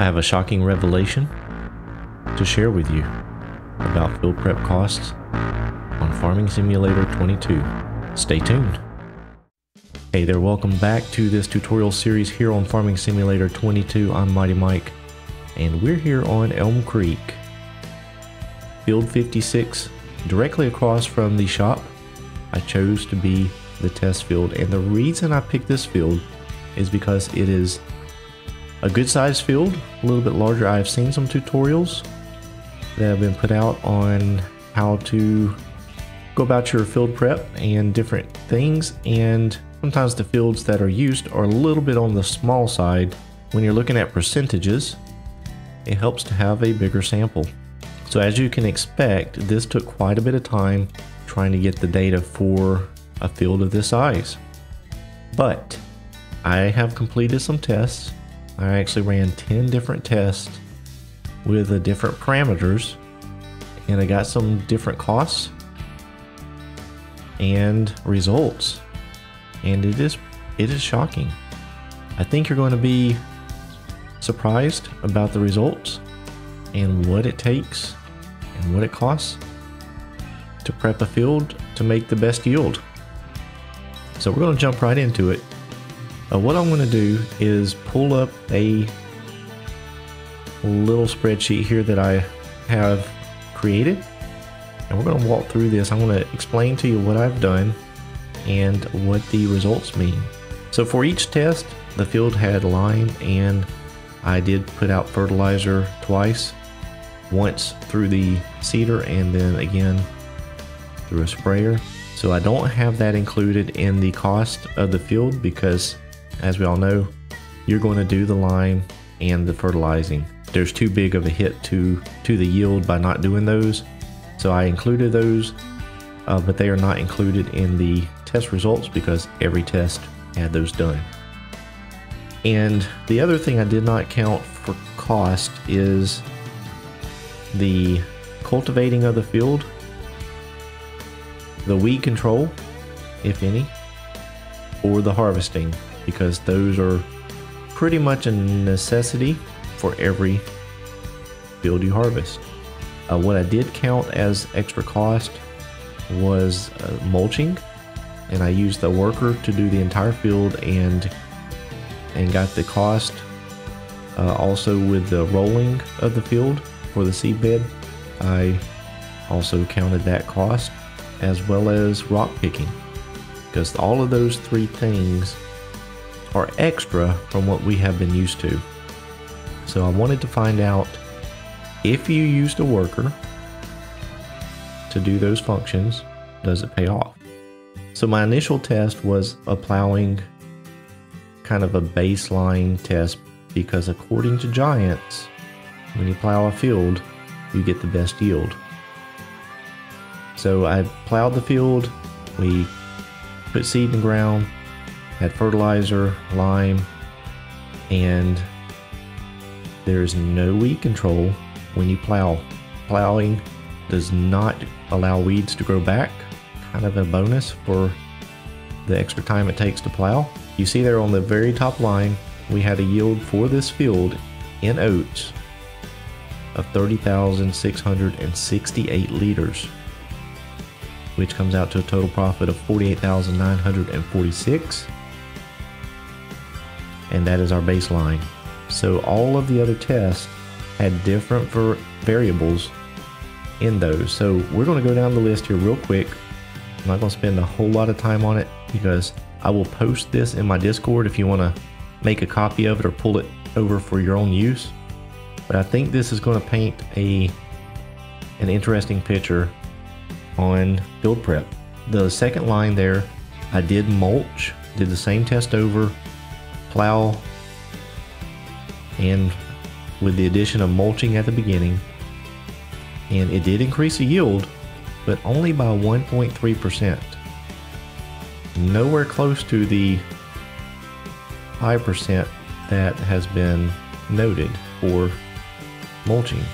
I have a shocking revelation to share with you about field prep costs on Farming Simulator 22. Stay tuned. Hey there, welcome back to this tutorial series here on Farming Simulator 22. I'm Mighty Mike, and we're here on Elm Creek, Field 56, directly across from the shop. I chose to be the test field, and the reason I picked this field is because it is a good sized field, a little bit larger. I've seen some tutorials that have been put out on how to go about your field prep and different things, and sometimes the fields that are used are a little bit on the small side. When you're looking at percentages, it helps to have a bigger sample. So as you can expect, this took quite a bit of time trying to get the data for a field of this size. But I have completed some tests. I actually ran 10 different tests with the different parameters, and I got some different costs and results, and it is shocking. I think you're going to be surprised about the results and what it takes and what it costs to prep a field to make the best yield. So we're going to jump right into it. What I'm going to do is pull up a little spreadsheet here that I have created, and we're going to walk through this. I'm going to explain to you what I've done and what the results mean. So for each test, the field had lime, and I did put out fertilizer twice, once through the seeder and then again through a sprayer. So I don't have that included in the cost of the field because, as we all know, you're going to do the lime and the fertilizing. There's too big of a hit to the yield by not doing those. So I included those, but they are not included in the test results because every test had those done. And the other thing I did not count for cost is the cultivating of the field, the weed control, if any, or the harvesting, because those are pretty much a necessity for every field you harvest. What I did count as extra cost was mulching, and I used a worker to do the entire field and got the cost. Also with the rolling of the field for the seed bed, I also counted that cost, as well as rock picking, because all of those three things are extra from what we have been used to. So I wanted to find out if you used a worker to do those functions, does it pay off? So my initial test was a plowing, kind of a baseline test, because according to Giants, when you plow a field, you get the best yield. So I plowed the field, we put seed in the ground, had fertilizer, lime, and there's no weed control when you plow. Plowing does not allow weeds to grow back, kind of a bonus for the extra time it takes to plow. You see there on the very top line, we had a yield for this field in oats of 30,668 liters, which comes out to a total profit of 48,946, and that is our baseline. So all of the other tests had different variables in those. So we're going to go down the list here real quick. I'm not going to spend a whole lot of time on it because I will post this in my Discord if you want to make a copy of it or pull it over for your own use. But I think this is going to paint an interesting picture on field prep. The second line there, I did mulch, did the same test over, plow, and with the addition of mulching at the beginning, and it did increase the yield, but only by 1.3%. Nowhere close to the 5% that has been noted for mulching.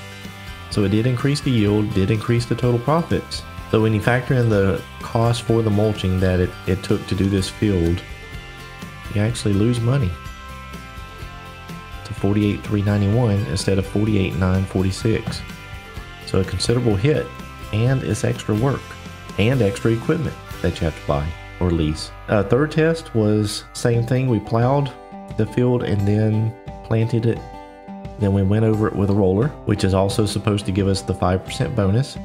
So it did increase the yield, did increase the total profits. So when you factor in the cost for the mulching that it took to do this field, you actually lose money to $48,391 instead of $48,946. So a considerable hit, and it's extra work and extra equipment that you have to buy or lease. Third test was same thing. We plowed the field and then planted it. Then we went over it with a roller, which is also supposed to give us the 5% bonus.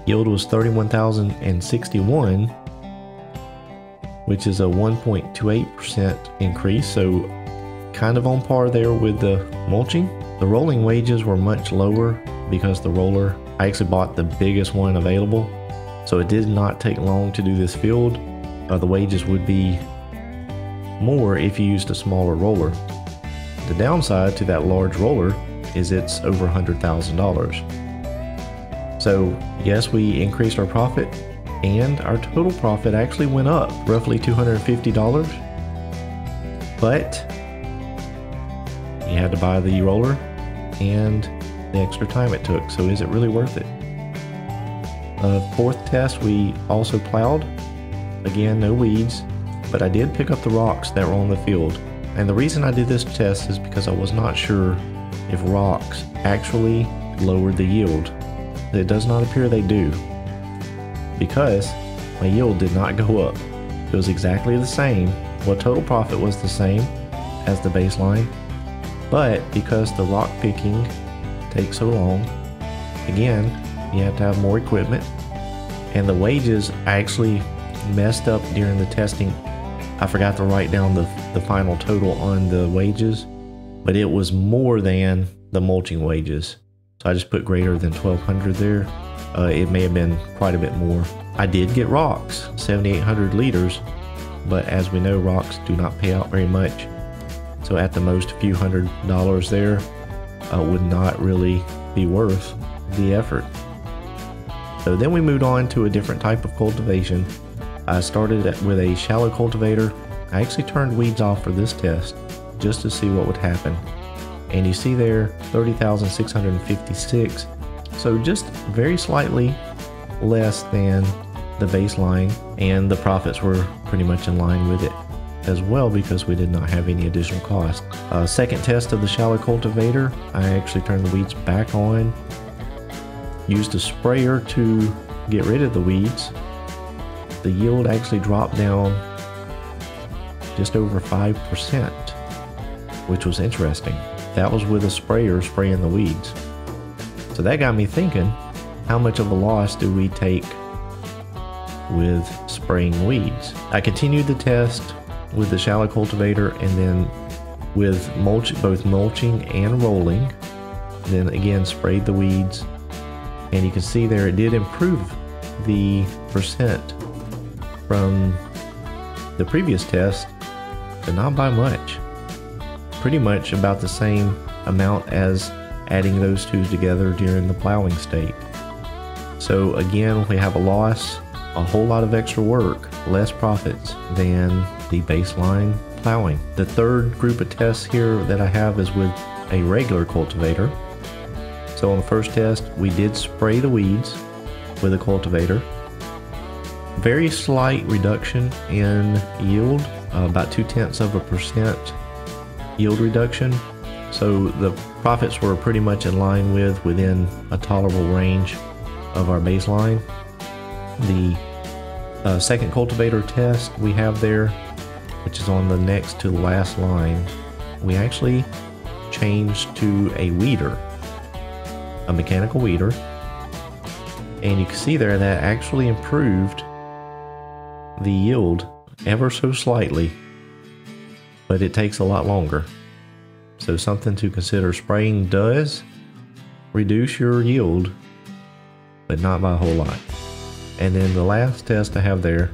Yield was 31,061, which is a 1.28% increase, so kind of on par there with the mulching. The rolling wages were much lower because the roller, I actually bought the biggest one available, so it did not take long to do this field. The wages would be more if you used a smaller roller. The downside to that large roller is it's over $100,000. So yes, we increased our profit, and our total profit actually went up roughly $250, but you had to buy the roller and the extra time it took. So is it really worth it? Fourth test, we also plowed. Again, no weeds, but I did pick up the rocks that were on the field. And the reason I did this test is because I was not sure if rocks actually lowered the yield. It does not appear they do, because my yield did not go up. It was exactly the same. Well, total profit was the same as the baseline, but because the rock picking takes so long, again, you have to have more equipment, and the wages actually messed up during the testing. I forgot to write down the final total on the wages, but it was more than the mulching wages. So I just put greater than 1,200 there. It may have been quite a bit more. I did get rocks, 7,800 liters, but as we know, rocks do not pay out very much. So at the most, a few $100 there would not really be worth the effort. So then we moved on to a different type of cultivation. I started with a shallow cultivator. I actually turned weeds off for this test just to see what would happen. And you see there, 30,656. So just very slightly less than the baseline, and the profits were pretty much in line with it as well because we did not have any additional cost. Second test of the shallow cultivator, I actually turned the weeds back on, used a sprayer to get rid of the weeds. The yield actually dropped down just over 5%, which was interesting. That was with a sprayer spraying the weeds. So that got me thinking, how much of a loss do we take with spraying weeds? I continued the test with the shallow cultivator and then with both mulching and rolling. Then again sprayed the weeds, and you can see there it did improve the percent from the previous test, but not by much. Pretty much about the same amount as adding those two together during the plowing state. So again, we have a loss, a whole lot of extra work, less profits than the baseline plowing. The third group of tests here that I have is with a regular cultivator. So on the first test, we did spray the weeds with a cultivator. Very slight reduction in yield, about 0.2% yield reduction. So the profits were pretty much in line within a tolerable range of our baseline. The second cultivator test we have there, which is on the next to the last line, we actually changed to a weeder, a mechanical weeder, and you can see there that actually improved the yield ever so slightly, but it takes a lot longer. So something to consider. Spraying does reduce your yield, but not by a whole lot. And then the last test I have there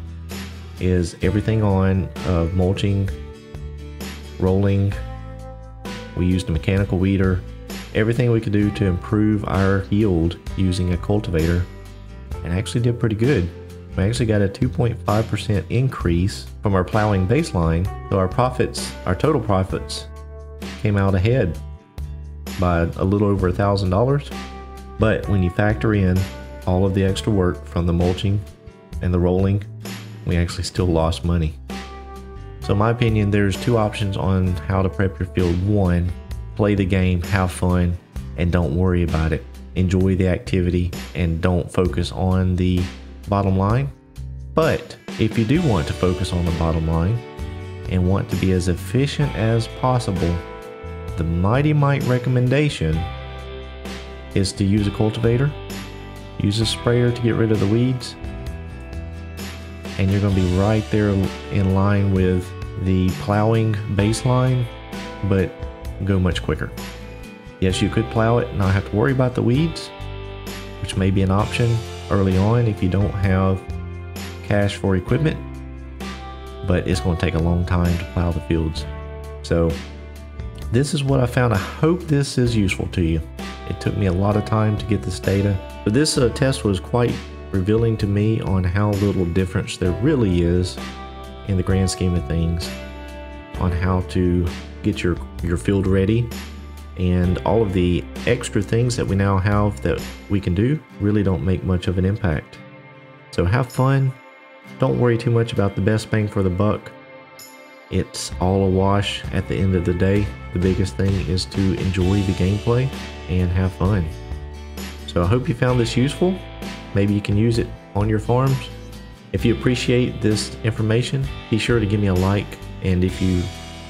is everything on mulching, rolling. We used a mechanical weeder, everything we could do to improve our yield using a cultivator, and actually did pretty good. We actually got a 2.5% increase from our plowing baseline, so our profits, our total profits, came out ahead by a little over $1,000. But when you factor in all of the extra work from the mulching and the rolling, we actually still lost money. So in my opinion, there's two options on how to prep your field. One, play the game, have fun, and don't worry about it. Enjoy the activity and don't focus on the bottom line. But if you do want to focus on the bottom line and want to be as efficient as possible, the Mighty Mite recommendation is to use a cultivator, use a sprayer to get rid of the weeds, and you're going to be right there in line with the plowing baseline, but go much quicker. Yes, you could plow it and not have to worry about the weeds, which may be an option early on if you don't have cash for equipment, but it's going to take a long time to plow the fields. So this is what I found. I hope this is useful to you. It took me a lot of time to get this data, but this test was quite revealing to me on how little difference there really is in the grand scheme of things on how to get your field ready. And all of the extra things that we now have that we can do really don't make much of an impact. So have fun. Don't worry too much about the best bang for the buck. It's all a wash at the end of the day. The biggest thing is to enjoy the gameplay and have fun. So I hope you found this useful. Maybe you can use it on your farms. If you appreciate this information, be sure to give me a like. And if you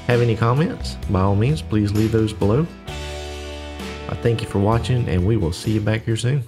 have any comments, by all means, please leave those below. I thank you for watching, and we will see you back here soon.